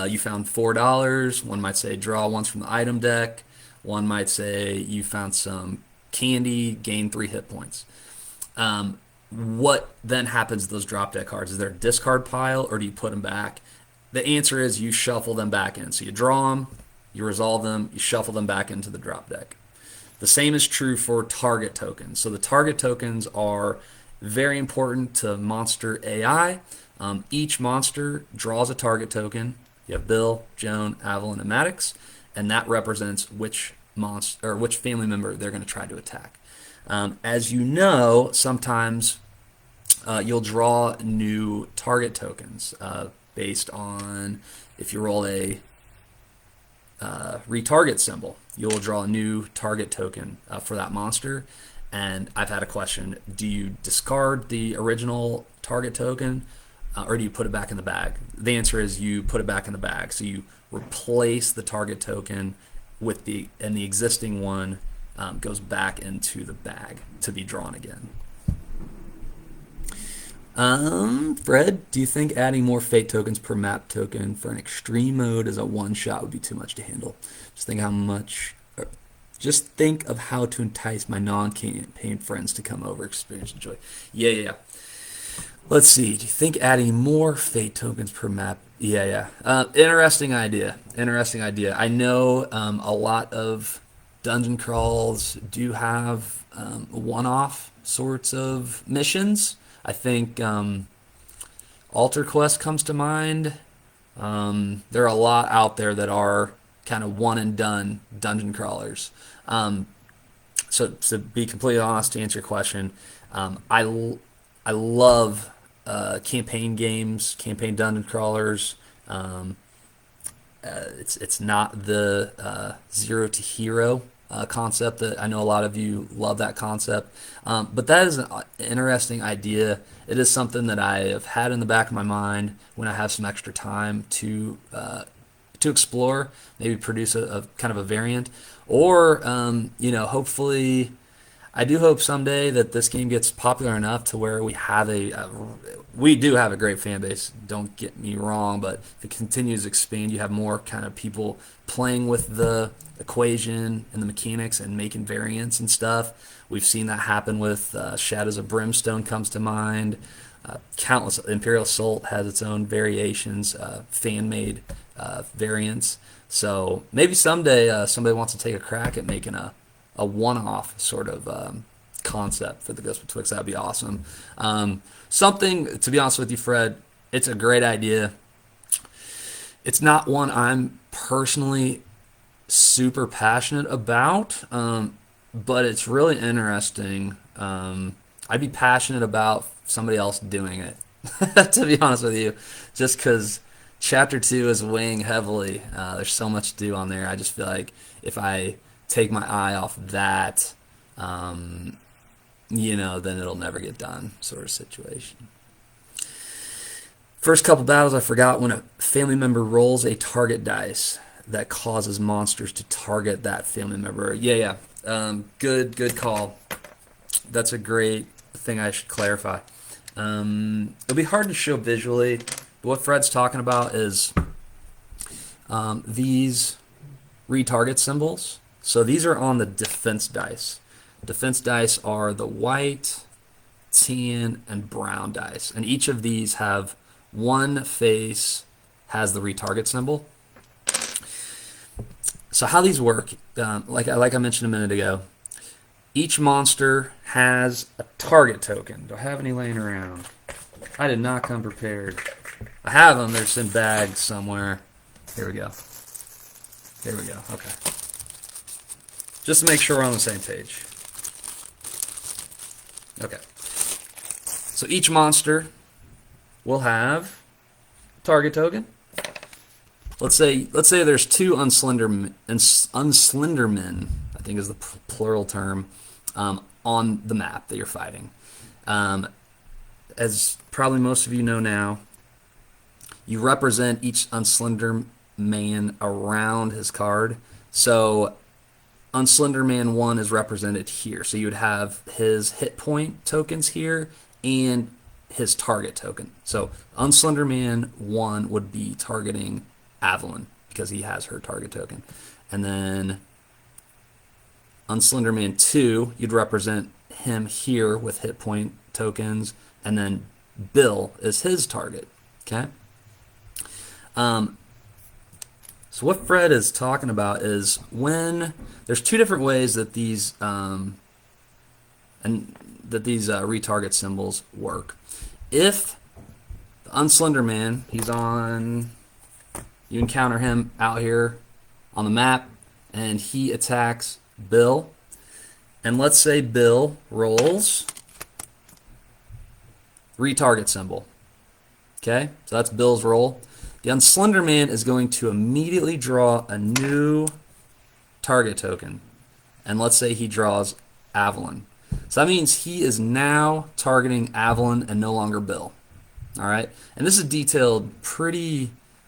you found $4, one might say draw once from the item deck, one might say you found some candy, gain 3 hit points. What then happens to those drop deck cards? Is there a discard pile, or do you put them back? The answer is you shuffle them back in. So you draw them, you resolve them, you shuffle them back into the drop deck. The same is true for target tokens. So the target tokens are very important to monster AI. Each monster draws a target token. You have Bill, Joan, Avalon, and Maddox, and that represents which monster or which family member they're going to try to attack. As you know, sometimes you'll draw new target tokens based on if you roll a retarget symbol. You'll draw a new target token for that monster. And I've had a question: do you discard the original target token, or do you put it back in the bag? The answer is you put it back in the bag. So you replace the target token with the existing one goes back into the bag to be drawn again. Fred, do you think adding more fate tokens per map token for an extreme mode as a one shot would be too much to handle? Just think how much. Just think of how to entice my non-campaign friends to come over, experience, enjoy. Yeah, yeah, yeah. Let's see. Do you think adding more fate tokens per map? Yeah, yeah. Interesting idea. Interesting idea. I know a lot of dungeon crawls do have one-off sorts of missions. I think Altar Quest comes to mind. There are a lot out there that are kind of one and done dungeon crawlers. Um, so to be completely honest, to answer your question, I love campaign games, campaign dungeon crawlers. Um, it's not the zero to hero concept that I know a lot of you love that concept, but that is an interesting idea. It is something that I have had in the back of my mind when I have some extra time to explore, maybe produce a kind of a variant, or hopefully I do hope someday that this game gets popular enough to where we do have a great fan base. Don't get me wrong, but if it continues to expand, you have more kind of people playing with the equation and the mechanics and making variants and stuff. We've seen that happen with Shadows of Brimstone comes to mind. Countless Imperial Assault has its own variations, fan-made variants. So maybe someday somebody wants to take a crack at making a one-off sort of concept for the Ghost Betwixt. That'd be awesome. Something, to be honest with you, Fred, it's a great idea. It's not one I'm personally super passionate about, but it's really interesting. I'd be passionate about somebody else doing it, to be honest with you, just because Chapter 2 is weighing heavily. There's so much to do on there. I just feel like if I take my eye off that, then it'll never get done, sort of situation. First couple battles, I forgot when a family member rolls a target dice that causes monsters to target that family member. Yeah, yeah. Good call. That's a great thing I should clarify. It'll be hard to show visually, but what Fred's talking about is these retarget symbols. So these are on the defense dice. Defense dice are the white, tan, and brown dice. And each of these have one face has the retarget symbol. So how these work, like I mentioned a minute ago, each monster has a target token. Do I have any laying around? I did not come prepared. I have them. They're just in bags somewhere. Here we go. Here we go. Okay. Just to make sure we're on the same page. Okay. So each monster will have a target token. Let's say there's two unslendermen, I think is the plural term, on the map that you're fighting. As probably most of you know now, you represent each unslender man around his card. So Unslender Man 1 is represented here. So you would have his hit point tokens here and his target token. So Unslender Man 1 would be targeting Avalon because he has her target token. And then Unslender Man 2, you'd represent him here with hit point tokens. And then Bill is his target. Okay? So what Fred is talking about is when there's two different ways that these retarget symbols work. If the Unslender Man, you encounter him out here on the map, and he attacks Bill, and let's say Bill rolls retarget symbol. Okay, so that's Bill's roll. The Unslender Man is going to immediately draw a new target token. And let's say he draws Avalon. So that means he is now targeting Avalon and no longer Bill. All right? And this is detailed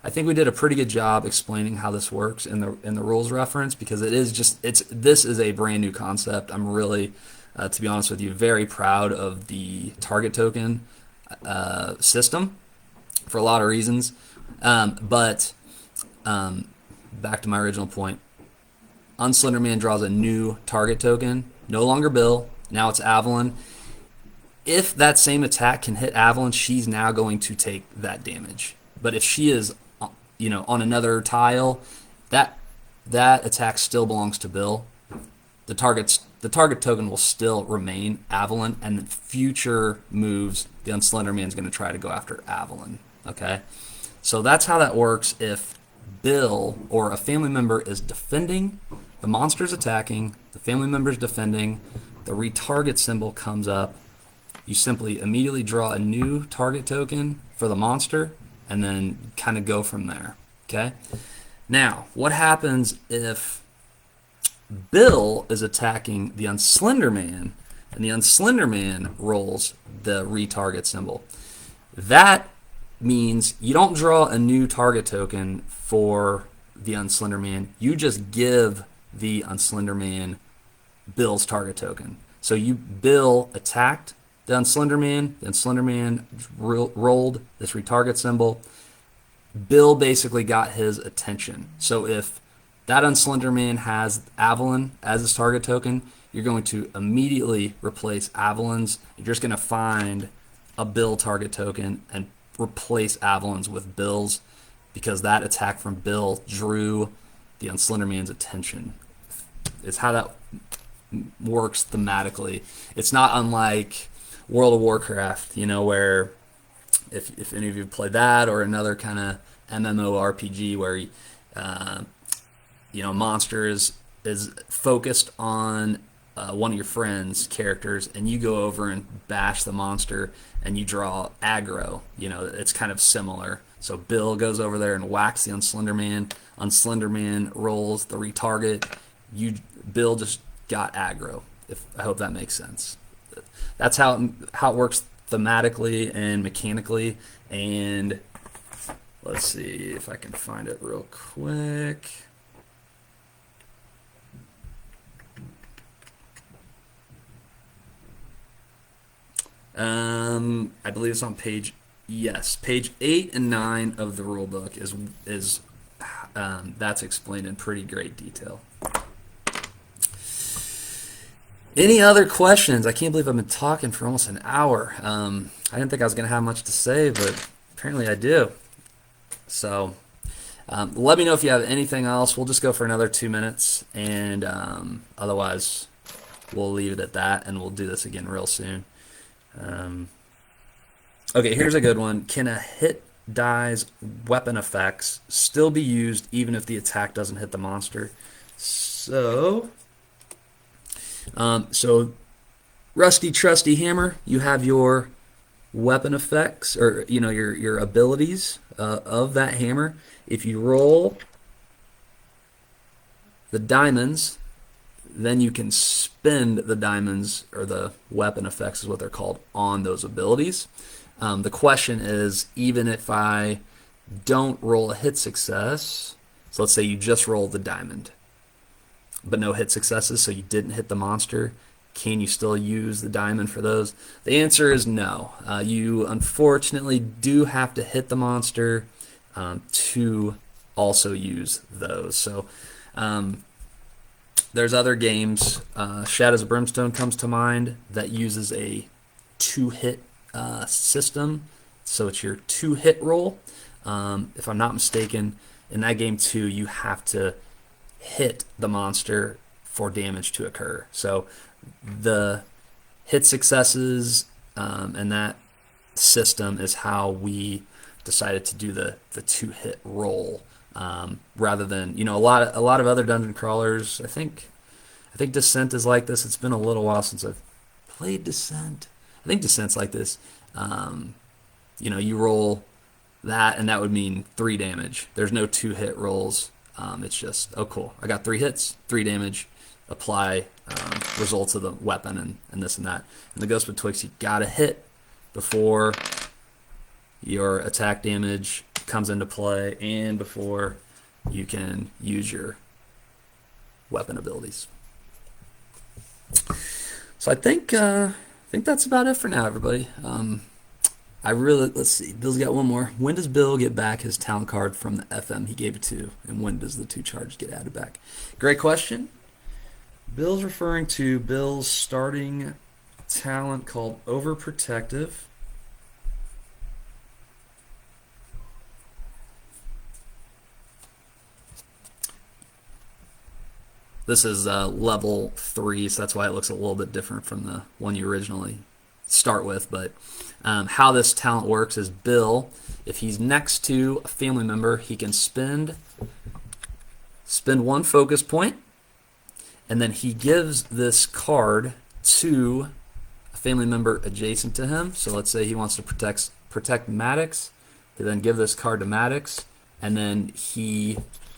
I think we did a pretty good job explaining how this works in the rules reference, because this is a brand new concept. I'm really, to be honest with you, very proud of the target token. system for a lot of reasons. But back to my original point, Unslenderman draws a new target token, no longer Bill, now it's Avalon. If that same attack can hit Avalon, she's now going to take that damage. But if she is, on another tile, that attack still belongs to Bill. The target token will still remain Avalon, and in future moves, the Unslenderman is going to try to go after Avalon. Okay, so that's how that works. If Bill or a family member is defending, the monster's attacking, the family member is defending, the retarget symbol comes up. You simply immediately draw a new target token for the monster and then kind of go from there. Okay? Now, what happens if Bill is attacking the Unslenderman and the Unslenderman rolls the retarget symbol? That means you don't draw a new target token for the Unslenderman. You just give the Unslenderman Bill's target token. So Bill attacked the Unslenderman rolled this retarget symbol. Bill basically got his attention. So if that Unslenderman has Avalon as his target token, you're going to immediately replace Avalon's. You're just going to find a Bill target token and replace Avalon's with Bill's, because that attack from Bill drew the Unslenderman's attention. It's how that works thematically. It's not unlike World of Warcraft, where if any of you play that or another kind of MMORPG where monster is focused on one of your friends' characters, and you go over and bash the monster and you draw aggro. It's kind of similar. So Bill goes over there and whacks the Unslenderman. Unslenderman rolls the retarget. Bill just got aggro. I hope that makes sense. That's how it works thematically and mechanically. And let's see if I can find it real quick. I believe it's on page 8 and 9 of the rule book is that's explained in pretty great detail. Any other questions? I can't believe I've been talking for almost an hour. I didn't think I was going to have much to say, but apparently I do. So let me know if you have anything else. We'll just go for another 2 minutes, and otherwise we'll leave it at that, and we'll do this again real soon. Okay, here's a good one. Can a hit die's weapon effects still be used even if the attack doesn't hit the monster? So Rusty Trusty Hammer, you have your weapon effects, or your abilities of that hammer. If you roll the diamonds, then you can spend the diamonds, or the weapon effects is what they're called, on those abilities. The question is, even if I don't roll a hit success, so let's say you just rolled the diamond, but no hit successes, so you didn't hit the monster, can you still use the diamond for those? The answer is no. You unfortunately do have to hit the monster to also use those. So there's other games. Shadows of Brimstone comes to mind, that uses a 2-hit system. So it's your 2-hit roll. If I'm not mistaken, in that game too, you have to hit the monster for damage to occur. So the hit successes and that system is how we decided to do the 2-hit roll, rather than a lot of other dungeon crawlers. I think Descent is like this. It's been a little while since I've played Descent. I think Descent's like this. You roll that, and that would mean 3 damage. There's no 2-hit rolls. It's just, oh cool, I got 3 hits, 3 damage, apply results of the weapon and this and that. And the Ghost Betwixt, you gotta hit before your attack damage comes into play and before you can use your weapon abilities. So I think that's about it for now, everybody. let's see. Bill's got one more. When does Bill get back his talent card from the FM he gave it to? And when does the 2 charge get added back? Great question. Bill's referring to Bill's starting talent called Overprotective. This is level 3, so that's why it looks a little bit different from the one you originally start with. But how this talent works is Bill, if he's next to a family member, he can spend 1 focus point, and then he gives this card to a family member adjacent to him. So let's say he wants to protect Maddox. He then give this card to Maddox, and then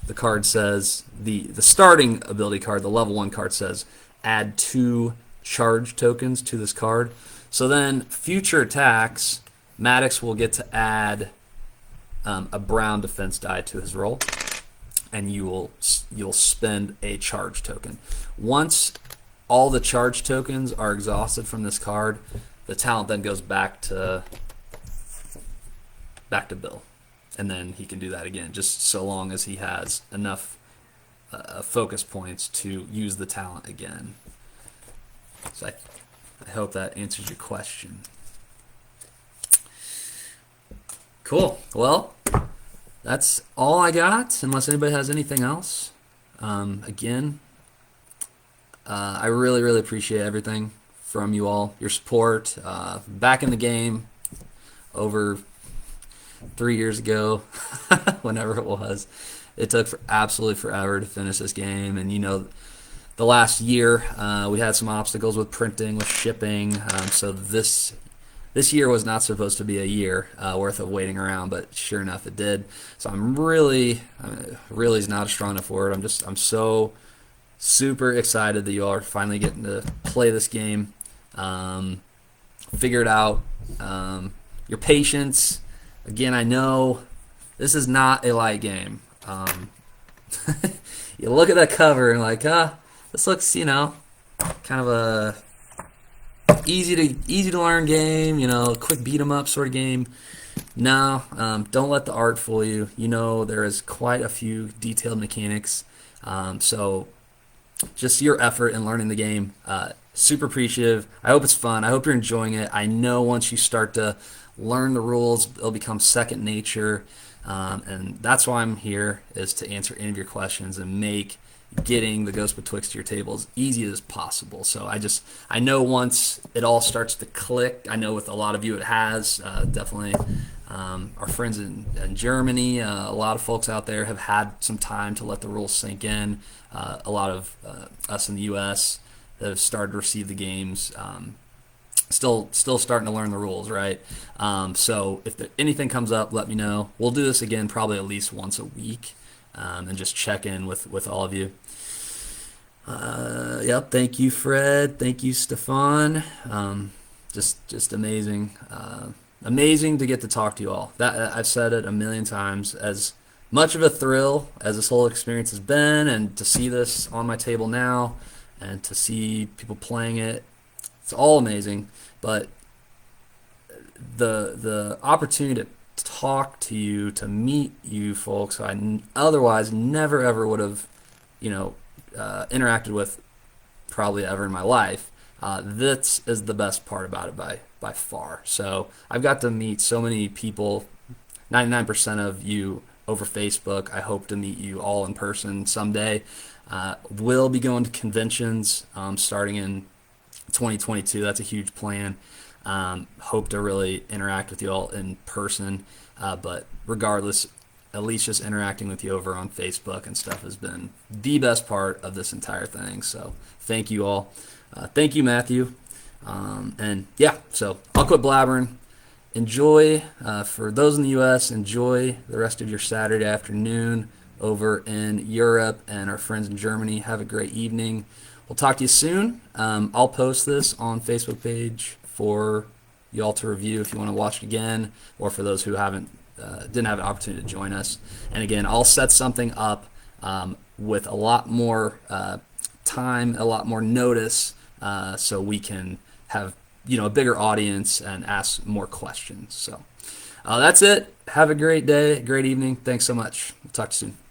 the card says, the starting ability card, the level 1 card says, add 2 charge tokens to this card. So then future attacks, Maddox will get to add a brown defense die to his roll, and you'll spend a charge token. Once all the charge tokens are exhausted from this card, the talent then goes back to Bill. And then he can do that again, just so long as he has enough focus points to use the talent again. So I hope that answers your question. Cool. Well, that's all I got, unless anybody has anything else. Again, I really, really appreciate everything from you all, your support. Back in the game over 3 years ago, whenever it was, it took absolutely forever to finish this game. And the last year we had some obstacles with printing, with shipping. So this year was not supposed to be a year worth of waiting around, but sure enough, it did. So really is not a strong enough word. I'm so super excited that you all are finally getting to play this game, figure it out. Your patience. Again, I know this is not a light game. You look at that cover and this looks, kind of a easy to learn game, quick beat 'em up sort of game. No, don't let the art fool you. There is quite a few detailed mechanics. So just your effort in learning the game, super appreciative. I hope it's fun. I hope you're enjoying it. I know once you start to learn the rules, it'll become second nature, and that's why I'm here, is to answer any of your questions and make getting the Ghost Betwixt your table as easy as possible. So I know once it all starts to click, I know with a lot of you it has, definitely. Our friends in Germany, a lot of folks out there have had some time to let the rules sink in. A lot of us in the U.S. that have started to receive the games, still starting to learn the rules, right? So if anything comes up, let me know. We'll do this again probably at least once a week, and just check in with all of you. Yep, thank you, Fred. Thank you, Stefan. Just amazing. Amazing to get to talk to you all. I've said it a million times. As much of a thrill as this whole experience has been, and to see this on my table now, and to see people playing it, it's all amazing. But the opportunity to talk to you, to meet you folks who I otherwise never ever would have, interacted with probably ever in my life. This is the best part about it by far. So I've got to meet so many people, 99% of you over Facebook. I hope to meet you all in person someday. We'll be going to conventions starting in 2022. That's a huge plan. Hope to really interact with you all in person. But regardless, at least just interacting with you over on Facebook and stuff has been the best part of this entire thing. So thank you all. Thank you, Matthew. And yeah, so I'll quit blabbering. Enjoy, for those in the U.S., enjoy the rest of your Saturday afternoon over in Europe, and our friends in Germany, have a great evening. We'll talk to you soon. I'll post this on Facebook page for you all to review if you want to watch it again, or for those who didn't have an opportunity to join us. And again, I'll set something up with a lot more time, a lot more notice, so we can have a bigger audience and ask more questions. So that's it. Have a great day, great evening. Thanks so much. We'll talk to you soon.